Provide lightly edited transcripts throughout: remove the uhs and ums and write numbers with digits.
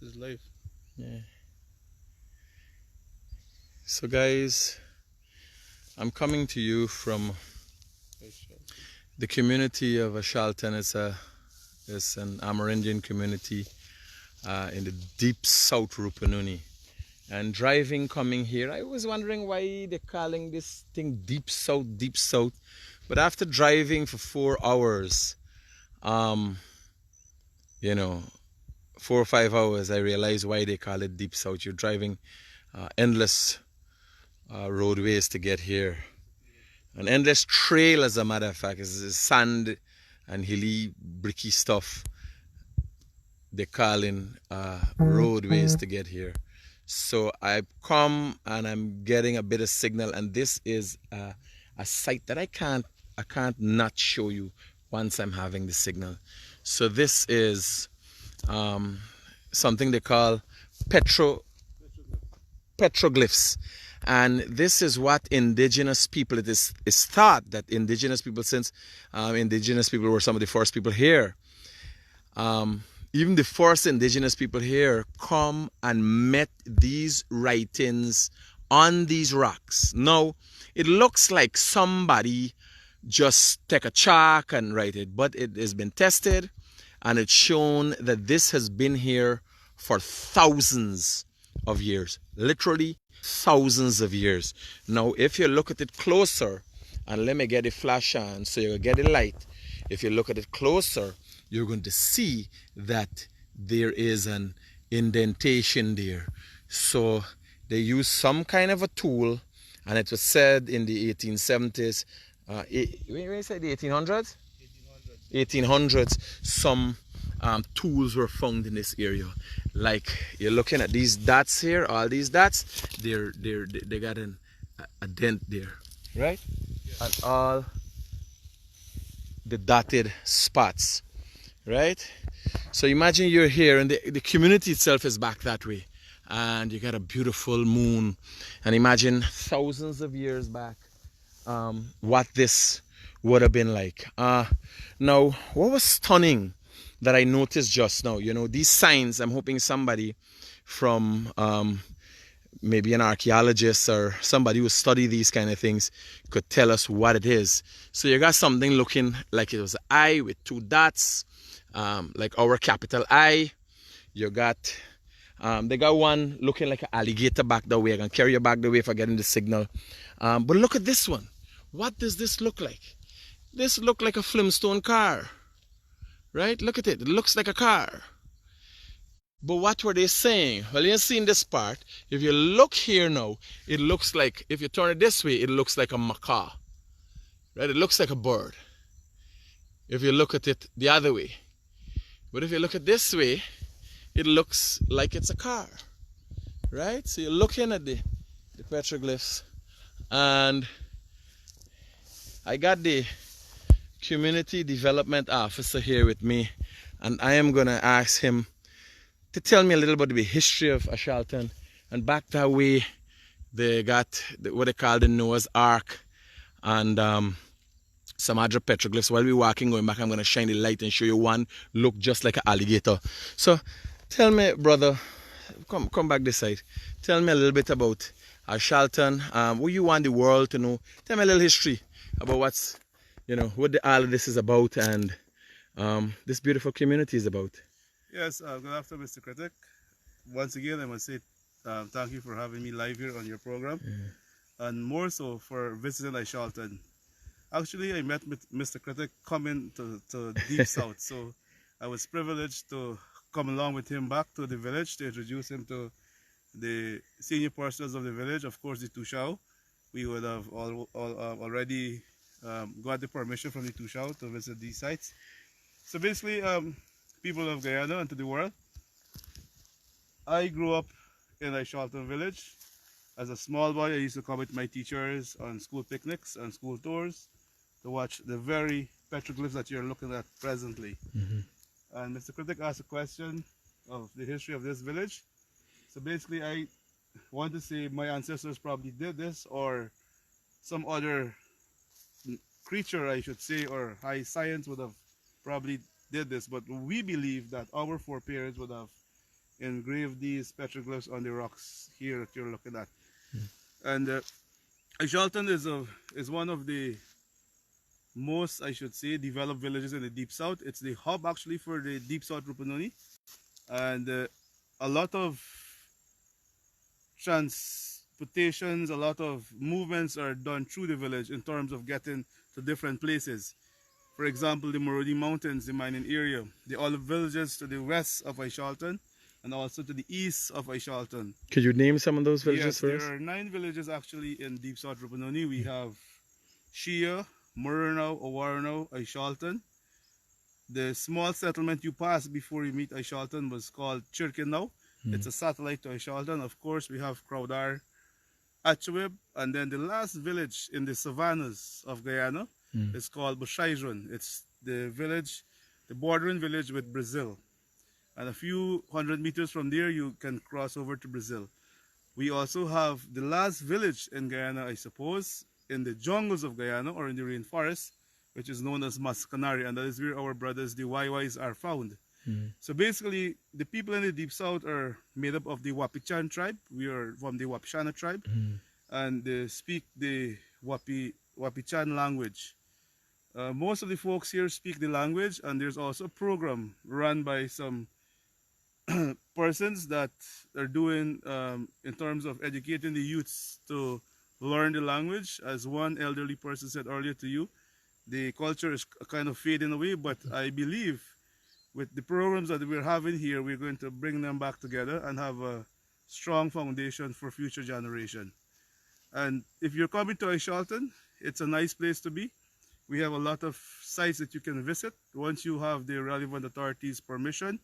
is life. Yeah. So guys, I'm coming to you from the community of Aishalton. It's an Amerindian community in the deep south Rupununi. And driving coming here, I was wondering why they're calling this thing deep south, deep south. But after driving for 4 hours, um, you know, 4 or 5 hours, I realized why they call it deep south. You're driving endless roadways to get here. An endless trail, as a matter of fact. It's sand and hilly, bricky stuff they're calling roadways to get here. So I come and I'm getting a bit of signal, and this is a site that I can't not show you once I'm having the signal. So this is something they call petroglyphs. And this is what indigenous people, it is thought that indigenous people, since indigenous people were some of the first people here, even the first indigenous people here come and met these writings on these rocks. Now, it looks like somebody just take a chalk and write it, but it has been tested and it's shown that this has been here for thousands of years, literally thousands of years. Now, if you look at it closer, and let me get the flash on so you'll get the light. If you look at it closer, you're going to see that there is an indentation there. So they used some kind of a tool, and it was said in the 1870s, when you say the 1800s? 1800s, some tools were found in this area. Like you're looking at these dots here, all these dots, they got a dent there, right? Yeah. And all the dotted spots, right? So imagine you're here and the community itself is back that way, and you got a beautiful moon, and imagine thousands of years back what this would have been like. Now, what was stunning that I noticed just now, these signs, I'm hoping somebody from maybe an archaeologist or somebody who study these kind of things could tell us what it is. So you got something looking like it was an eye with two dots, like our capital I. You got they got one looking like an alligator back the way. I can carry you back the way for getting the signal. But look at this one. What does this look like? This look like a Flintstone car, right? Look at it. It looks like a car. But what were they saying? Well, you've seen this part. If you look here now, it looks like, if you turn it this way, it looks like a macaw, right? It looks like a bird. If you look at it the other way. But if you look at this way, it looks like it's a car, right? So you're looking at the petroglyphs, and I got the community development officer here with me, and I am going to ask him to tell me a little bit of the history of Aishalton. And back that way, they got what they call the Noah's Ark and some other petroglyphs. While we're walking, going back, I'm going to shine the light and show you one look just like an alligator. So tell me, brother, come back this side. Tell me a little bit about Aishalton, what you want the world to know. Tell me a little history about what's, what all of this is about, and this beautiful community is about. Yes, good afternoon, Mr. Critic. Once again, I must say thank you for having me live here on your program, and more so for visiting Aishalton. Actually, I met Mr. Critic coming to Deep South, so I was privileged to come along with him back to the village to introduce him to the senior persons of the village, of course the Tushao. We would have already got the permission from the Tushao to visit these sites. So basically, people of Guyana and to the world, I grew up in Aishalton village. As a small boy, I used to come with my teachers on school picnics and school tours to watch the very petroglyphs that you're looking at presently. And Mr. Critic asked a question of the history of this village. So basically, I want to say my ancestors probably did this, or some other creature, I should say, or high science would have probably did this. But we believe that our foreparents would have engrave these petroglyphs on the rocks here that you're looking at. And Aishalton is one of the most, I should say, developed villages in the Deep South. It's the hub actually for the Deep South Rupununi, and a lot of transportations, a lot of movements are done through the village in terms of getting to different places. For example, the Morodi Mountains, the mining area, the olive villages to the west of Aishalton, and also to the east of Aishalton. Could you name some of those villages Yes, for us? there are 9 villages actually in Deep South Rupununi. We have Shia, Muranao, Owaranao, Aishalton. The small settlement you pass before you meet Aishalton was called Chirkinau. It's a satellite to Aishalton. Of course, we have Crowdar, Achweb, and then the last village in the savannas of Guyana is called Bushairon. It's the village, the bordering village with Brazil. And a few hundred meters from there, you can cross over to Brazil. We also have the last village in Guyana, I suppose, in the jungles of Guyana or in the rainforest, which is known as Mascanari, and that is where our brothers, the Waiwais, are found. So basically, the people in the Deep South are made up of the Wapichan tribe. We are from the Wapishana tribe, and they speak the Wapichan language. Most of the folks here speak the language, and there's also a program run by some persons that are doing in terms of educating the youths to learn the language. As one elderly person said earlier to you, the culture is kind of fading away, but I believe with the programs that we're having here, we're going to bring them back together and have a strong foundation for future generation. And if you're coming to Aishalton, it's a nice place to be. We have a lot of sites that you can visit once you have the relevant authorities' permission.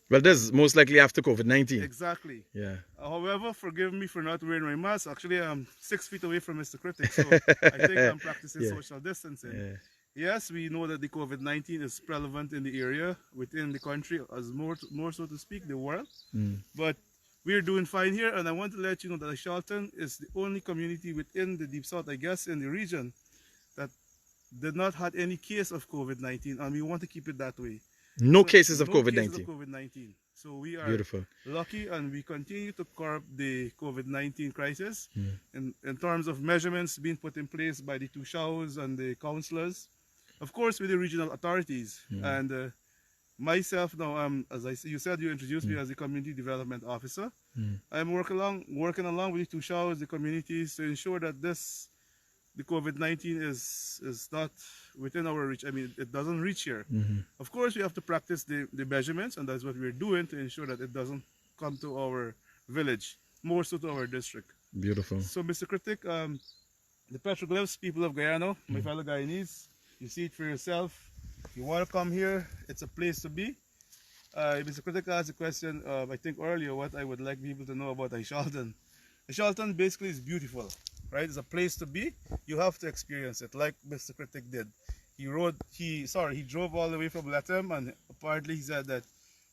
Well, this is most likely after COVID-19. Exactly. Yeah. However, forgive me for not wearing my mask. Actually, I'm 6 feet away from Mr. Critic, so I think I'm practicing social distancing. Yeah. Yes, we know that the COVID-19 is prevalent in the area, within the country, as more so to speak, the world. But we're doing fine here, and I want to let you know that Aishalton is the only community within the Deep South, I guess, in the region that did not have any case of COVID-19, and we want to keep it that way. No cases of no COVID-19. cases of COVID-19. So we are Beautiful. lucky, and we continue to curb the COVID-19 crisis in terms of measurements being put in place by the two shaws and the councillors, of course, with the regional authorities. And myself now, as you said, you introduced me as the community development officer. I'm working along with the two shaws, the communities, to ensure that the COVID-19 is not within our reach. I mean, it doesn't reach here. Of course, we have to practice the measurements, and that's what we're doing to ensure that it doesn't come to our village, more so to our district. Beautiful. So, Mr. Critic, the petroglyphs, people of Guyana, my fellow Guyanese, you see it for yourself. If you want to come here, it's a place to be. Mr. Critic asked a question, I think earlier, what I would like people to know about Aishalton. Aishalton basically is beautiful. Right, it's a place to be. You have to experience it, like Mr. Critic did. He drove all the way from Latham, and apparently he said that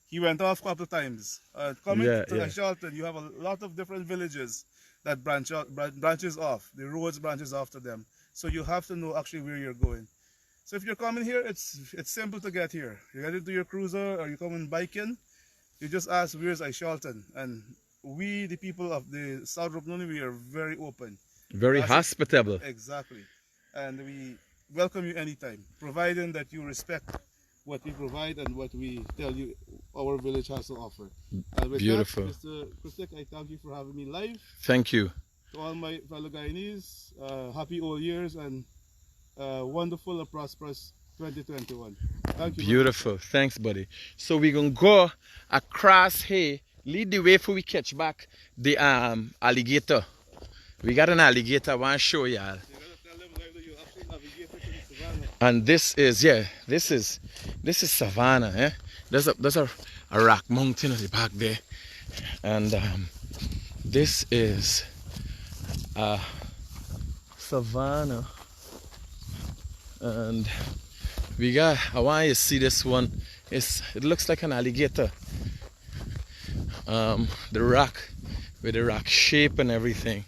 he went off a couple of times. Coming to Aishalton, you have a lot of different villages that branches off. The roads branches off to them. So you have to know actually where you're going. So if you're coming here, it's simple to get here. You get into your cruiser or you're coming biking, you just ask, where's Aishalton? And we, the people of the South Rupununi, we are very open. Very hospitable. Exactly. And we welcome you anytime, providing that you respect what we provide and what we tell you our village has to offer. With Beautiful. That, Mr. Critic, I thank you for having me live. Thank you. To all my fellow Guyanese, happy old years and wonderful and prosperous 2021. Thank you. Beautiful. Thanks, buddy. So we're going to go across here, lead the way for we catch back the alligator. We got an alligator I want to show y'all. And this is savannah. Eh? There's a rock mountain at the back there. And this is savannah. And I want you to see this one. It looks like an alligator. The rock, with the rock shape and everything.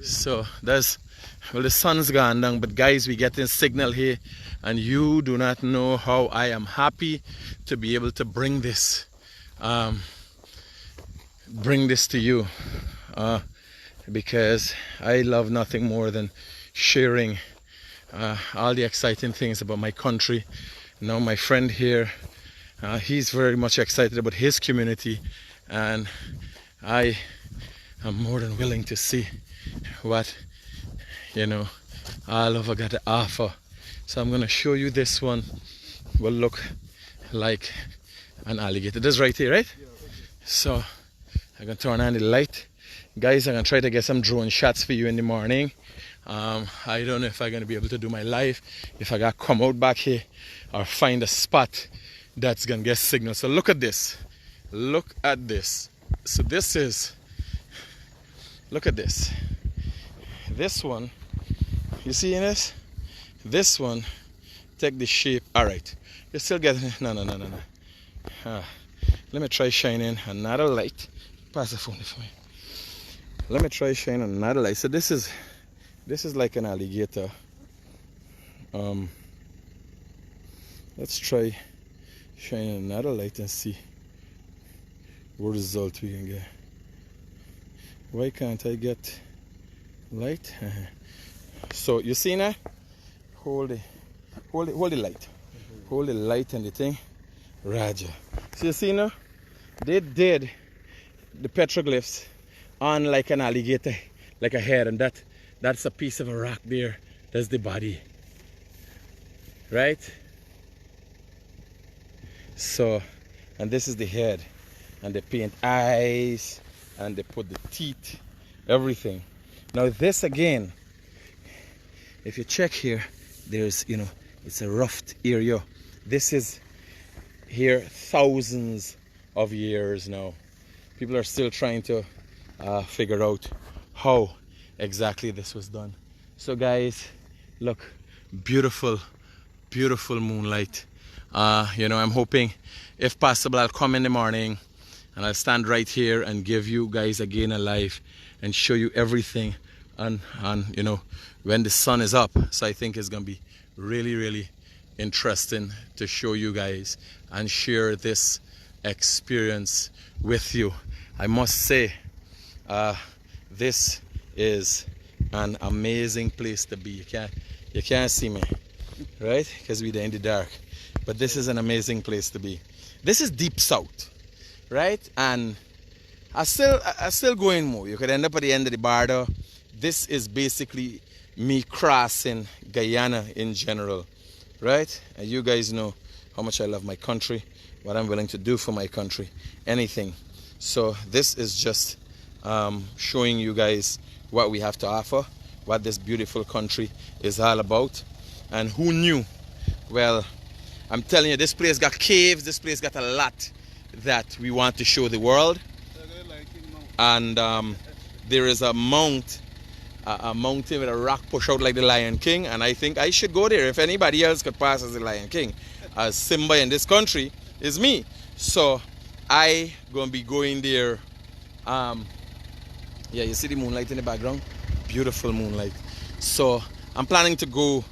So the sun's gone down, but guys, we getting signal here, and you do not know how I am happy to be able to bring this. bring this to you because I love nothing more than sharing all the exciting things about my country. Now my friend here, he's very much excited about his community, and I am more than willing to see what, you know, all of I got to offer. So I'm gonna show you this one. Will look like an alligator. This right here, right? So I'm gonna turn on the light. Guys, I'm gonna try to get some drone shots for you in the morning. I don't know if I'm gonna be able to do my live, if I gotta come out back here or find a spot that's gonna get signal. So look at this. Look at this. So this is, look at this. This one, you see this? This one, take the shape. All right, you're still getting it. No. Let me try shining another light. Pass the phone for me. Let me try shining another light. So this is like an alligator. Let's try shining another light and see what result we can get. Why can't I get light? So you see now? Hold the light. Hold the light and the thing. Raja. So you see now? They did the petroglyphs on like an alligator, like a head, and that's a piece of a rock there. That's the body. Right? So, and this is the head. And they paint eyes, and they put the teeth, everything. Now this again, if you check here, there's, you know, it's a roughed area. This is here thousands of years now. People are still trying to figure out how exactly this was done. So guys, look, beautiful moonlight. You know, I'm hoping if possible I'll come in the morning and I'll stand right here and give you guys again a live and show you everything on you know, when the sun is up. So I think it's gonna be really interesting to show you guys and share this experience with you. I must say, this is an amazing place to be. You can't see me, right? Because we're in the dark. But this is an amazing place to be. This is deep south, right? And I still going more. You could end up at the end of the border. This is basically me crossing Guyana in general, right? And you guys know how much I love my country, what I'm willing to do for my country, anything. So this is just showing you guys what we have to offer, what this beautiful country is all about. And who knew? Well, I'm telling you, this place got caves, this place got a lot that we want to show the world. And there is a mountain with a rock push out like the Lion King, and I think I should go there. If anybody else could pass as the Lion King, as Simba in this country is me. So I gonna be going there. Yeah, you see the moonlight in the background? Beautiful moonlight. So I'm planning to go